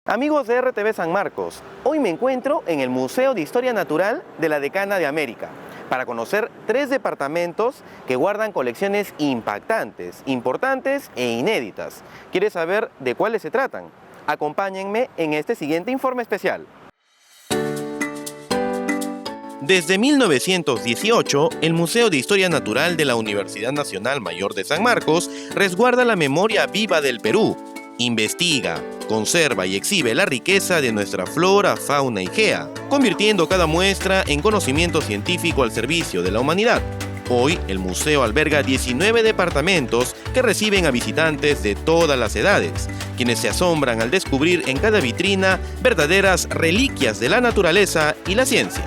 Amigos de RTV San Marcos, hoy me encuentro en el Museo de Historia Natural de la Decana de América para conocer 3 departamentos que guardan colecciones impactantes, importantes e inéditas. ¿Quieres saber de cuáles se tratan? Acompáñenme en este siguiente informe especial. Desde 1918, el Museo de Historia Natural de la Universidad Nacional Mayor de San Marcos resguarda la memoria viva del Perú. Investiga, conserva y exhibe la riqueza de nuestra flora, fauna y gea, convirtiendo cada muestra en conocimiento científico al servicio de la humanidad. Hoy, el museo alberga 19 departamentos que reciben a visitantes de todas las edades, quienes se asombran al descubrir en cada vitrina verdaderas reliquias de la naturaleza y la ciencia.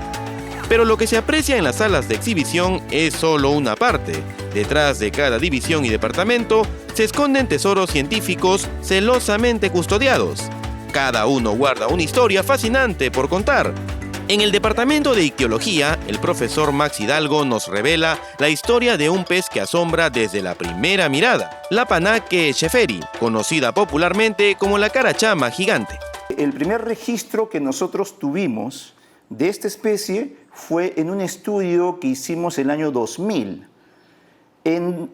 Pero lo que se aprecia en las salas de exhibición es solo una parte. Detrás de cada división y departamento se esconden tesoros científicos celosamente custodiados. Cada uno guarda una historia fascinante por contar. En el departamento de ictiología, el profesor Max Hidalgo nos revela la historia de un pez que asombra desde la primera mirada, la Panaque schäferi, conocida popularmente como la carachama gigante. El primer registro que nosotros tuvimos de esta especie fue en un estudio que hicimos el año 2000 en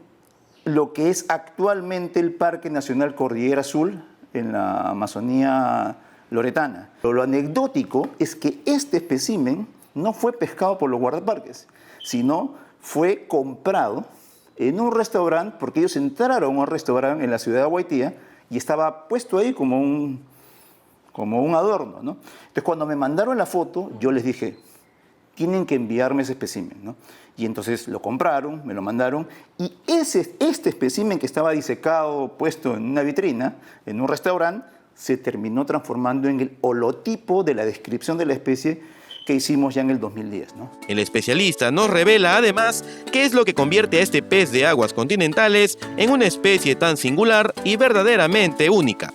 lo que es actualmente el Parque Nacional Cordillera Azul en la Amazonía loretana. Pero lo anecdótico es que este espécimen no fue pescado por los guardaparques, sino fue comprado en un restaurante, porque ellos entraron a un restaurante en la ciudad de Huaytía y estaba puesto ahí como un adorno, ¿no? Entonces, cuando me mandaron la foto, yo les dije, tienen que enviarme ese espécimen, ¿no? Y entonces lo compraron, me lo mandaron, y este espécimen que estaba disecado, puesto en una vitrina, en un restaurante, se terminó transformando en el holotipo de la descripción de la especie que hicimos ya en el 2010, ¿no? El especialista nos revela además qué es lo que convierte a este pez de aguas continentales en una especie tan singular y verdaderamente única.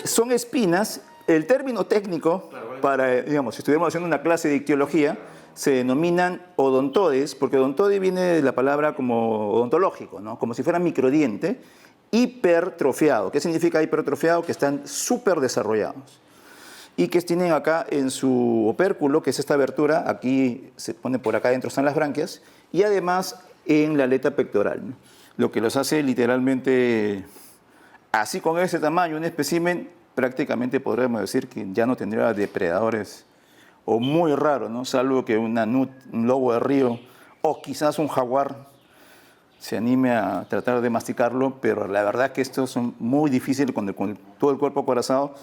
Son espinas. El término técnico para, digamos, si estuviéramos haciendo una clase de ictiología, se denominan odontodes, porque odontode viene de la palabra como odontológico, ¿no? Como si fuera microdiente, hipertrofiado. ¿Qué significa hipertrofiado? Que están súper desarrollados. Y que tienen acá en su opérculo, que es esta abertura, aquí se pone por acá adentro están las branquias, y además en la aleta pectoral, ¿no? Lo que los hace literalmente, así con ese tamaño, un espécimen, prácticamente podríamos decir que ya no tendría depredadores, o muy raro, ¿no? Salvo que un lobo de río o quizás un jaguar se anime a tratar de masticarlo, pero la verdad es que estos son muy difíciles, con todo el cuerpo acorazado,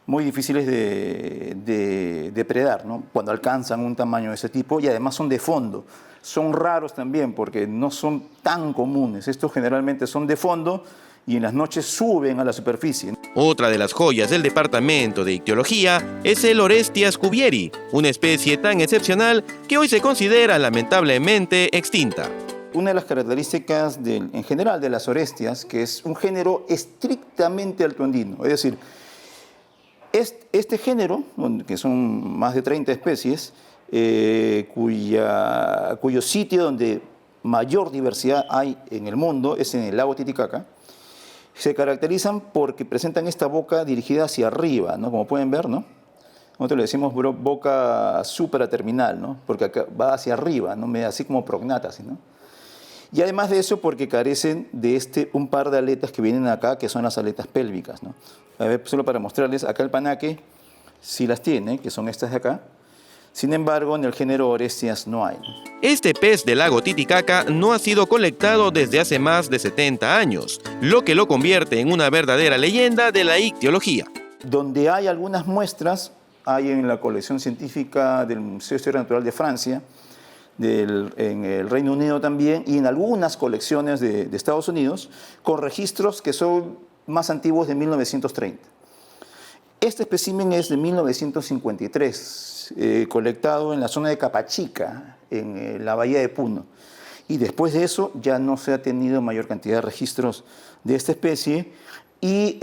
muy difíciles de depredar, ¿no? Cuando alcanzan un tamaño de ese tipo, y además son de fondo. Son raros también porque no son tan comunes. Estos generalmente son de fondo y en las noches suben a la superficie. Otra de las joyas del departamento de ictiología es el Orestias cuvieri, una especie tan excepcional que hoy se considera lamentablemente extinta. Una de las características en general de las orestias, que es un género estrictamente altoandino, es decir, este género, que son más de 30 especies, cuyo sitio donde mayor diversidad hay en el mundo es en el lago Titicaca, se caracterizan porque presentan esta boca dirigida hacia arriba, ¿no? Como pueden ver, ¿no? Nosotros le decimos boca supraterminal, ¿no? Porque acá va hacia arriba, ¿no? Así como prognata, ¿sí, no? Y además de eso, porque carecen de un par de aletas que vienen acá, que son las aletas pélvicas, ¿no? A ver, solo para mostrarles, acá el panaque sí las tiene, que son estas de acá. Sin embargo, en el género Orestias no hay. Este pez del lago Titicaca no ha sido colectado desde hace más de 70 años, lo que lo convierte en una verdadera leyenda de la ictiología. Donde hay algunas muestras, hay en la colección científica del Museo de Historia Natural de Francia, en el Reino Unido también, y en algunas colecciones de Estados Unidos, con registros que son más antiguos de 1930. Este espécimen es de 1953, colectado en la zona de Capachica, en la bahía de Puno. Y después de eso ya no se ha tenido mayor cantidad de registros de esta especie. Y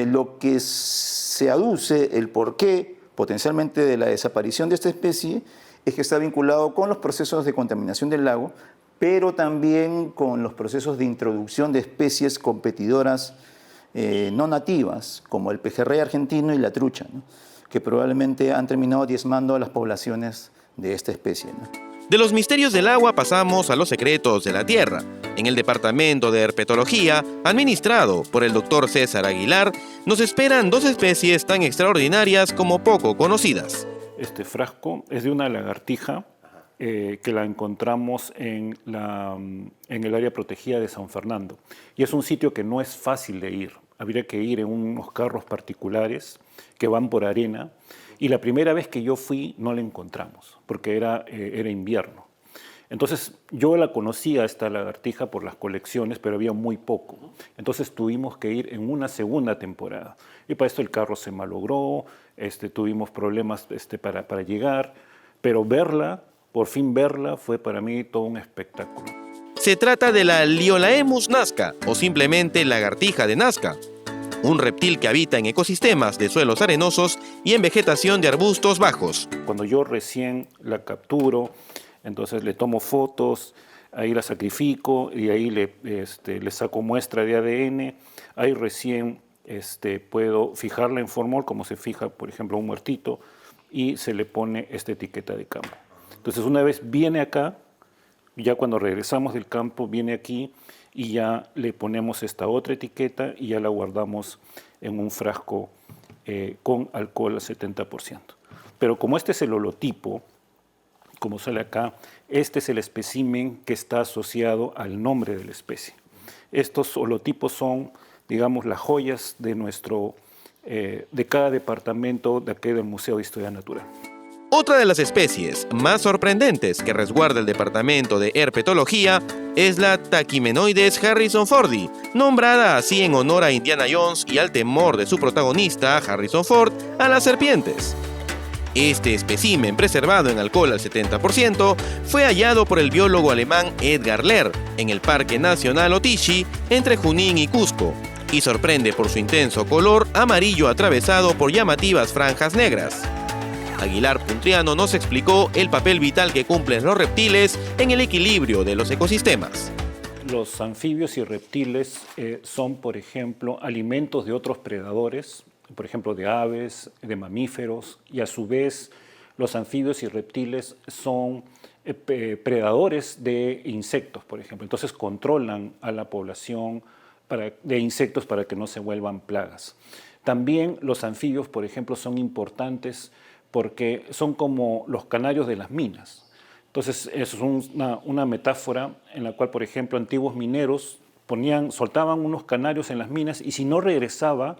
lo que se aduce, el porqué potencialmente de la desaparición de esta especie, es que está vinculado con los procesos de contaminación del lago, pero también con los procesos de introducción de especies competidoras no nativas, como el pejerrey argentino y la trucha, ¿no? Que probablemente han terminado diezmando a las poblaciones de esta especie, ¿no? De los misterios del agua pasamos a los secretos de la tierra. En el Departamento de Herpetología, administrado por el Dr. César Aguilar, nos esperan 2 especies tan extraordinarias como poco conocidas. Este frasco es de una lagartija que la encontramos en el área protegida de San Fernando. Y es un sitio que no es fácil de ir. Habría que ir en unos carros particulares que van por arena. Y la primera vez que yo fui no la encontramos, porque era invierno. Entonces yo la conocía esta lagartija por las colecciones, pero había muy poco. Entonces tuvimos que ir en una segunda temporada. Y para esto el carro se malogró, tuvimos problemas para llegar, pero verla, por fin verla, fue para mí todo un espectáculo. Se trata de la Liolaemus nazca, o simplemente lagartija de Nazca, un reptil que habita en ecosistemas de suelos arenosos y en vegetación de arbustos bajos. Cuando yo recién la capturo, entonces le tomo fotos, ahí la sacrifico y ahí le saco muestra de ADN, ahí recién puedo fijarla en formol, como se fija, por ejemplo, un muertito, y se le pone esta etiqueta de campo. Entonces, una vez viene acá, ya cuando regresamos del campo, viene aquí y ya le ponemos esta otra etiqueta y ya la guardamos en un frasco con alcohol al 70%. Pero como este es el holotipo, como sale acá, este es el espécimen que está asociado al nombre de la especie. Estos holotipos son, digamos, las joyas de cada departamento de aquí del Museo de Historia Natural. Otra de las especies más sorprendentes que resguarda el Departamento de Herpetología es la Tachymenoides harrisonfordi, nombrada así en honor a Indiana Jones y al temor de su protagonista, Harrison Ford, a las serpientes. Este espécimen, preservado en alcohol al 70%, fue hallado por el biólogo alemán Edgar Lehr en el Parque Nacional Otishi, entre Junín y Cusco, y sorprende por su intenso color amarillo atravesado por llamativas franjas negras. Aguilar Puntriano nos explicó el papel vital que cumplen los reptiles en el equilibrio de los ecosistemas. Los anfibios y reptiles son, por ejemplo, alimentos de otros predadores, por ejemplo, de aves, de mamíferos, y a su vez los anfibios y reptiles son predadores de insectos, por ejemplo. Entonces controlan a la población de insectos para que no se vuelvan plagas. También los anfibios, por ejemplo, son importantes porque son como los canarios de las minas. Entonces, eso es una metáfora en la cual, por ejemplo, antiguos mineros soltaban unos canarios en las minas y si no regresaba,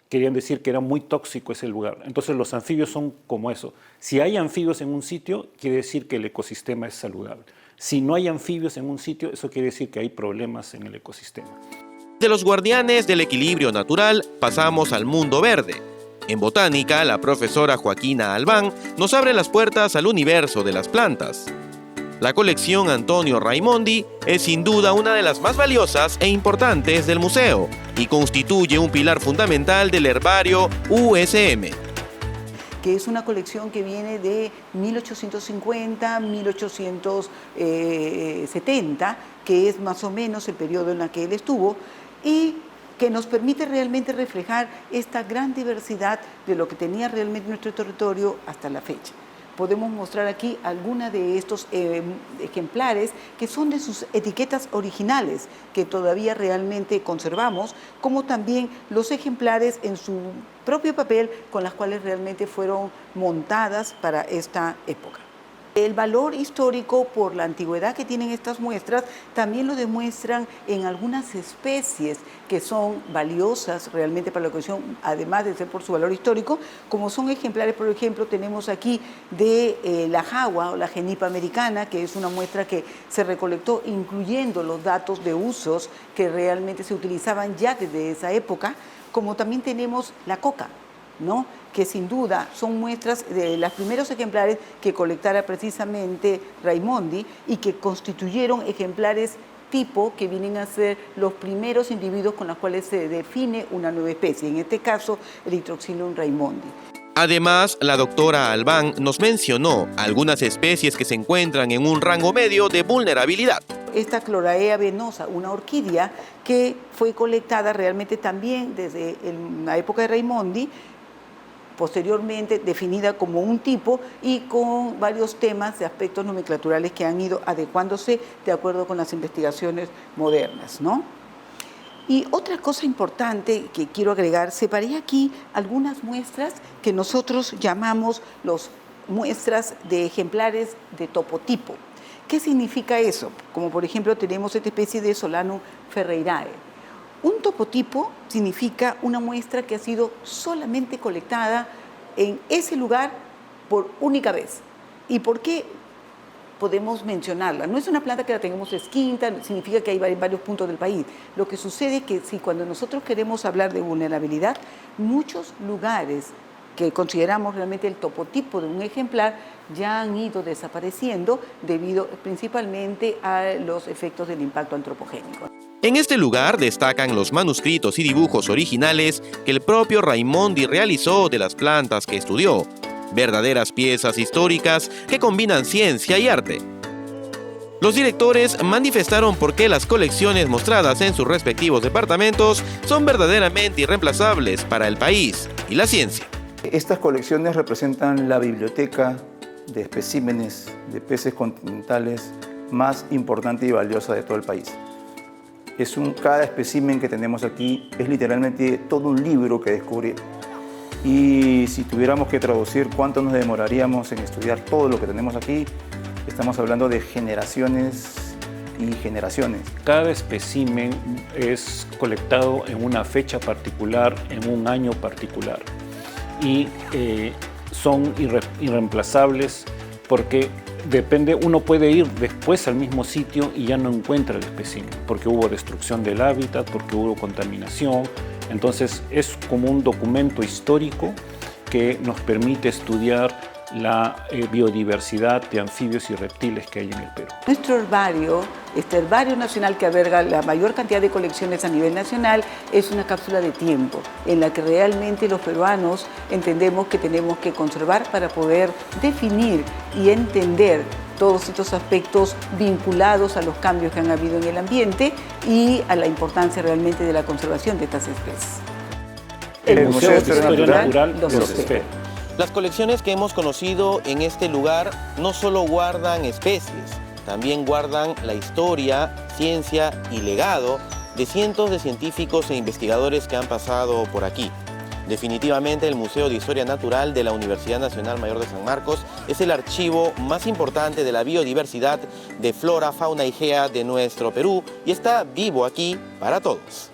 querían decir que era muy tóxico ese lugar. Entonces, los anfibios son como eso. Si hay anfibios en un sitio, quiere decir que el ecosistema es saludable. Si no hay anfibios en un sitio, eso quiere decir que hay problemas en el ecosistema. De los guardianes del equilibrio natural, pasamos al mundo verde. En botánica, la profesora Joaquina Albán nos abre las puertas al universo de las plantas. La colección Antonio Raimondi es sin duda una de las más valiosas e importantes del museo y constituye un pilar fundamental del herbario USM. Que es una colección que viene de 1850, 1870, que es más o menos el periodo en el que él estuvo, y que nos permite realmente reflejar esta gran diversidad de lo que tenía realmente nuestro territorio hasta la fecha. Podemos mostrar aquí algunos de estos ejemplares que son de sus etiquetas originales, que todavía realmente conservamos, como también los ejemplares en su propio papel con las cuales realmente fueron montadas para esta época. El valor histórico por la antigüedad que tienen estas muestras también lo demuestran en algunas especies que son valiosas realmente para la colección, además de ser por su valor histórico, como son ejemplares, por ejemplo, tenemos aquí de la jagua o la genipa americana, que es una muestra que se recolectó incluyendo los datos de usos que realmente se utilizaban ya desde esa época, como también tenemos la coca, ¿no? Que sin duda son muestras de los primeros ejemplares que colectara precisamente Raimondi y que constituyeron ejemplares tipo que vienen a ser los primeros individuos con los cuales se define una nueva especie, en este caso el Itroxylon raimondi. Además, la doctora Albán nos mencionó algunas especies que se encuentran en un rango medio de vulnerabilidad. esta Chloraea venosa, una orquídea que fue colectada realmente también desde la época de Raimondi, posteriormente definida como un tipo y con varios temas de aspectos nomenclaturales que han ido adecuándose de acuerdo con las investigaciones modernas, ¿no? Y otra cosa importante que quiero agregar, separé aquí algunas muestras que nosotros llamamos muestras de ejemplares de topotipo. ¿Qué significa eso? Como por ejemplo tenemos esta especie de Solanum ferreirae. Un topotipo significa una muestra que ha sido solamente colectada en ese lugar por única vez. ¿Y por qué podemos mencionarla? No es una planta que la tengamos esquinta, significa que hay varios puntos del país. Lo que sucede es que si cuando nosotros queremos hablar de vulnerabilidad, muchos lugares que consideramos realmente el topotipo de un ejemplar ya han ido desapareciendo debido principalmente a los efectos del impacto antropogénico. En este lugar destacan los manuscritos y dibujos originales que el propio Raimondi realizó de las plantas que estudió, verdaderas piezas históricas que combinan ciencia y arte. Los directores manifestaron por qué las colecciones mostradas en sus respectivos departamentos son verdaderamente irreemplazables para el país y la ciencia. Estas colecciones representan la biblioteca de especímenes de peces continentales más importante y valiosa de todo el país. Cada espécimen que tenemos aquí es literalmente todo un libro que descubrir. Y si tuviéramos que traducir cuánto nos demoraríamos en estudiar todo lo que tenemos aquí, estamos hablando de generaciones y generaciones. Cada espécimen es colectado en una fecha particular, en un año particular. Y son irreemplazables porque uno puede ir después al mismo sitio y ya no encuentra el espécimen, porque hubo destrucción del hábitat, porque hubo contaminación. Entonces es como un documento histórico que nos permite estudiar la biodiversidad de anfibios y reptiles que hay en el Perú. Nuestro herbario, este herbario nacional que alberga la mayor cantidad de colecciones a nivel nacional, es una cápsula de tiempo en la que realmente los peruanos entendemos que tenemos que conservar para poder definir y entender todos estos aspectos vinculados a los cambios que han habido en el ambiente y a la importancia realmente de la conservación de estas especies. El Museo de Historia Natural los espera. Las colecciones que hemos conocido en este lugar no solo guardan especies, también guardan la historia, ciencia y legado de cientos de científicos e investigadores que han pasado por aquí. Definitivamente el Museo de Historia Natural de la Universidad Nacional Mayor de San Marcos es el archivo más importante de la biodiversidad de flora, fauna y gea de nuestro Perú y está vivo aquí para todos.